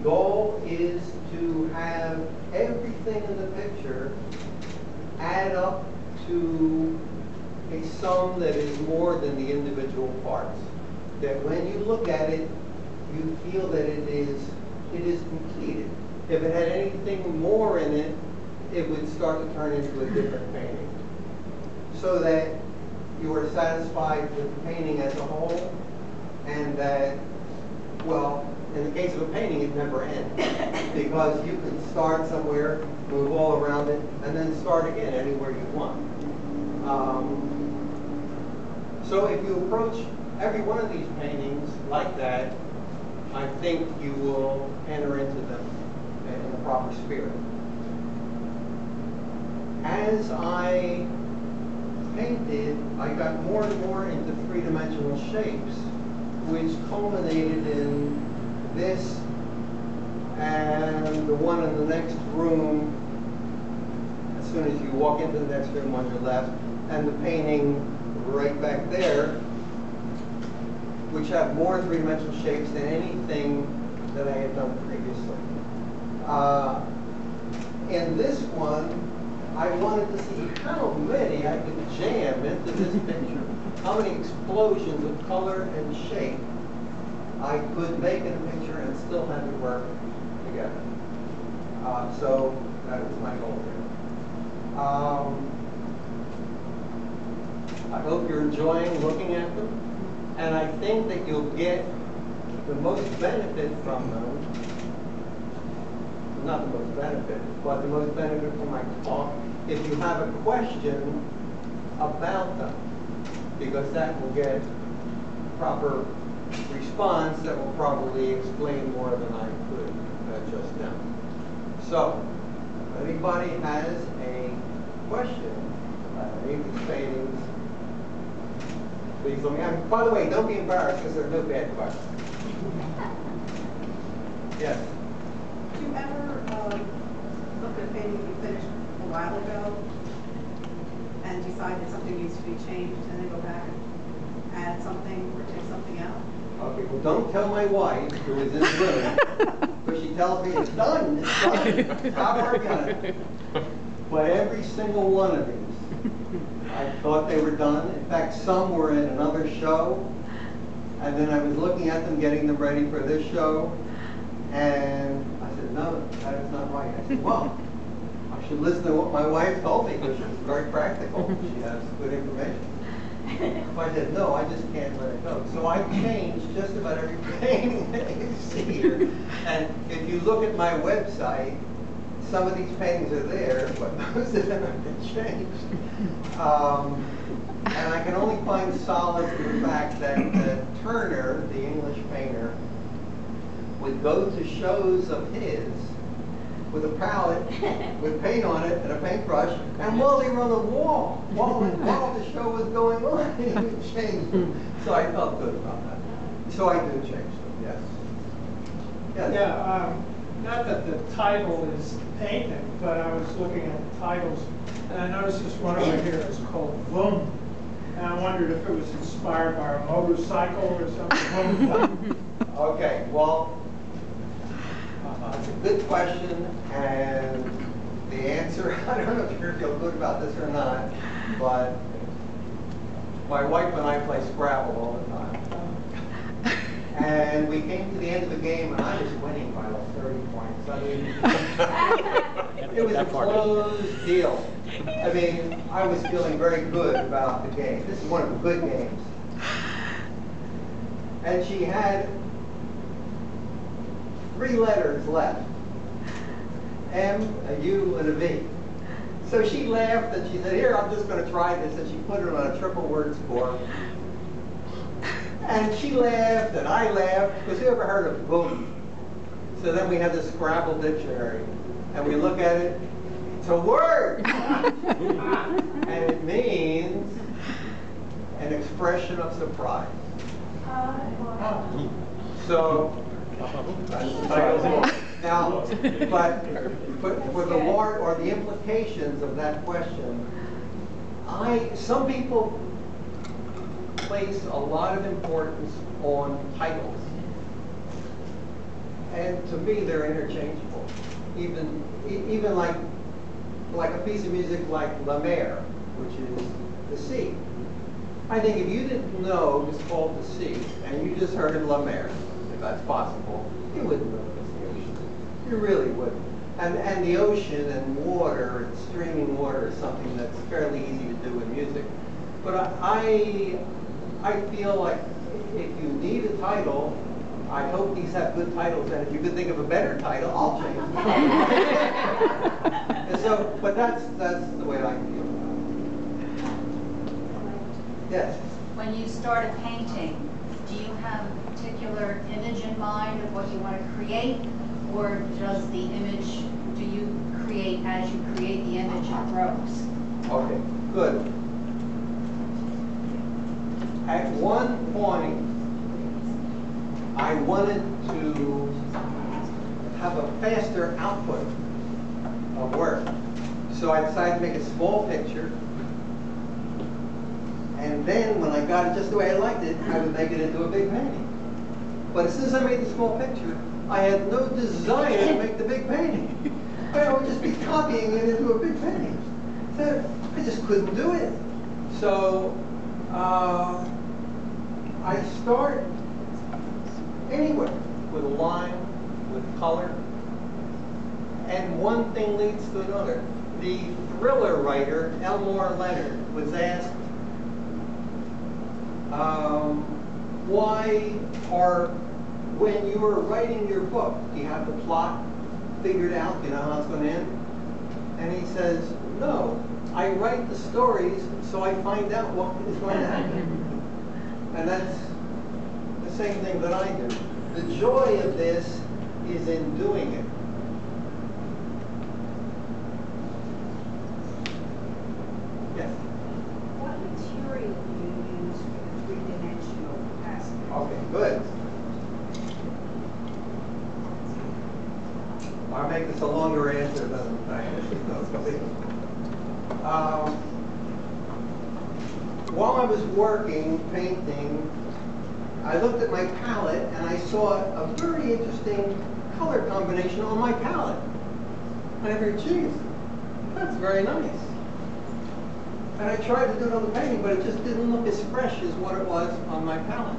goal is to have everything in the picture add up to a sum that is more than the individual parts. That when you look at it, you feel that it is completed. If it had anything more in it, it would start to turn into a different painting. So that you are satisfied with the painting as a whole, and that, well, in the case of a painting, it never ends. Because you can start somewhere, move all around it, and then start again anywhere you want. So if you approach every one of these paintings like that, I think you will enter into them in the proper spirit. As I painted, I got more and more into three-dimensional shapes, which culminated in this and the one in the next room, as soon as you walk into the next room on your left, and the painting right back there, which have more three-dimensional shapes than anything that I had done previously. In this one, I wanted to see how many I could jam into this picture, how many explosions of color and shape I could make in a picture and still have it work together. So that was my goal here. I hope you're enjoying looking at them, and I think that you'll get the most benefit from them. Not the most benefit, but the most benefit from my talk if you have a question about them, because that will get proper response that will probably explain more than I could just now. So, if anybody has a question about any of these paintings, please let me know. By the way, don't be embarrassed because there are no bad questions. Yes? Did you ever look at a painting you finished a while ago and decide that something needs to be changed and then go back and add something or take something out? Okay, well, don't tell my wife, who is in the room, but she tells me it's done, it's done, stop working on it. But every single one of these, I thought they were done. In fact, some were in another show, and then I was looking at them, getting them ready for this show, and I said, no, that is not right. I said, well, I should listen to what my wife told me, because she was very practical. She has good information. So I said, no, I just can't let it go. So I changed just about every painting that you see here. And if you look at my website, some of these paintings are there, but most of them have been changed. And I can only find solace in the fact that Turner, the English painter, would go to shows of his with a palette, with paint on it and a paintbrush, and while they were on the wall, while the show was going on, he would change them. So I felt good about that. So I do change them, yes. Yes. Yeah, not that the title is painting, but I was looking at the titles, and I noticed this one over here is called Boom. And I wondered if it was inspired by a motorcycle or something. Okay, well, it's a good question, and the answer, I don't know if you feel good about this or not, but my wife and I play Scrabble all the time. And we came to the end of the game, and I was winning by like 30 points. I mean, it was a closed deal. I mean, I was feeling very good about the game. This is one of the good games. And she had 3 letters left. M, a U, and a V. So she laughed and she said, here, I'm just going to try this. And she put it on a triple word score. And she laughed and I laughed, because who ever heard of boom? So then we had the Scrabble dictionary. And we look at it, it's a word! And it means an expression of surprise. So, now, but for the word or the implications of that question, some people place a lot of importance on titles. And to me, they're interchangeable. Even like a piece of music like La Mer, which is the sea. I think if you didn't know it was called the sea, and you just heard La Mer, if that's possible, you wouldn't know it was the ocean. You really wouldn't. And the ocean and water, and streaming water, is something that's fairly easy to do in music. But I feel like if you need a title, I hope these have good titles, and if you could think of a better title, I'll change it. And so, but that's the way I feel about it. Yes? When you start a painting, do you have a particular image in mind of what you want to create? Or does the image, do you create as you create the image, it grows? Okay, good. At one point, I wanted to have a faster output of work. So I decided to make a small picture. And then when I got it just the way I liked it, I would make it into a big painting. But as soon as I made the small picture, I had no desire to make the big painting. I would just be copying it into a big painting. So I just couldn't do it. So I start anywhere with a line, with color, and one thing leads to another. The thriller writer, Elmore Leonard, was asked, when you were writing your book, do you have the plot figured out? Do you know how it's going to end? And he says, no, I write the stories so I find out what is going to happen. And that's the same thing that I do. The joy of this is in doing it. Yes? What material do you use for the three-dimensional aspect? Okay, good. I'll make this a longer answer than I actually know. While I was working, painting, I looked at my palette and I saw a very interesting color combination on my palette. And I figured, geez, that's very nice. And I tried to do it on the painting, but it just didn't look as fresh as what it was on my palette.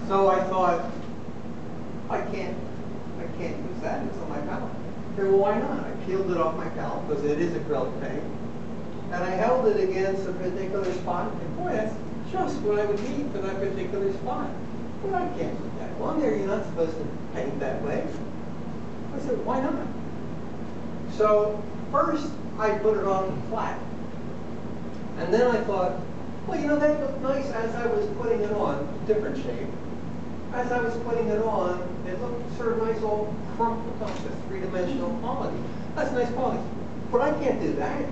So I thought, I can't use that, it's on my palette. Okay, well, why not? I peeled it off my palette because it is acrylic paint. And I held it against a particular spot, and boy, that's just what I would need for that particular spot. But I can't do that. Well, there, you're not supposed to paint that way. I said, why not? So first, I put it on flat. And then I thought, well, you know, that looked nice as I was putting it on, different shape. As I was putting it on, it looked sort of nice, all crumpled up with three-dimensional quality. That's nice quality. But I can't do that.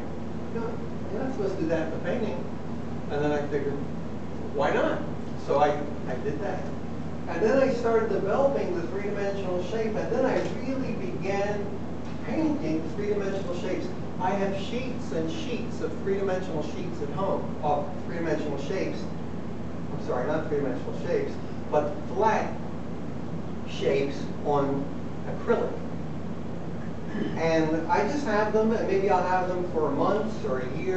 You're not supposed to do that in the painting. And then I figured, why not? So I did that. And then I started developing the three-dimensional shape, and then I really began painting three-dimensional shapes. I have sheets and sheets of three-dimensional sheets at home, of three-dimensional shapes. I'm sorry, not three-dimensional shapes, but flat shapes on acrylic. And I just have them, and maybe I'll have them for months or a year.